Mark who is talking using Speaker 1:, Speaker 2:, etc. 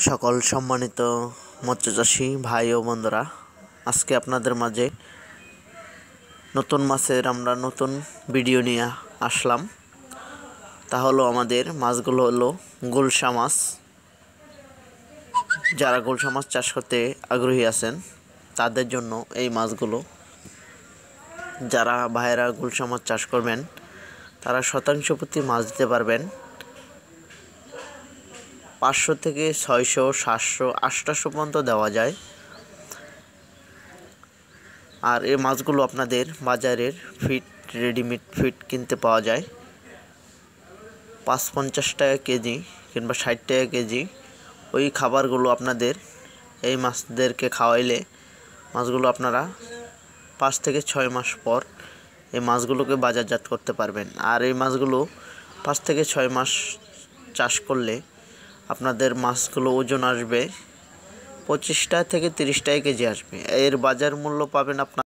Speaker 1: সকল সম্মানিত মৎস্যচাষী ভাই ও বন্ধুরা, আজকে আপনাদের মাঝে নতুন মাছের আমরা নতুন ভিডিও নিয়ে আসলাম। তা হলো আমাদের মাছগুলো হলো গুলশা মাছ। যারা গুলশা মাছ চাষ করতে আগ্রহী আছেন তাদের জন্য এই মাছগুলো। যারা ভাইয়েরা গুলশা মাছ চাষ করবেন তারা শতাংশ প্রতি মাছ দিতে পারবেন 500 থেকে 600, 700, 800 পর্যন্ত দেওয়া যায়। আর এই মাছগুলো আপনাদের বাজারের ফিট, রেডিমেড ফিট কিনতে পাওয়া যায় 50 টাকা কেজি কিংবা 60 টাকা কেজি। ওই খাবারগুলো আপনাদের এই মাছদেরকে খাওয়াইলে মাছগুলো আপনারা 5 থেকে 6 মাস পর এই মাছগুলোকে বাজারজাত করতে পারবেন। আর এই মাছগুলো 5 থেকে 6 মাস চাষ করলে আপনাদের মাছগুলো ওজন আসবে 25 থেকে 30 টাকা কেজি আসবে। এর বাজার মূল্য পাবেন আপনার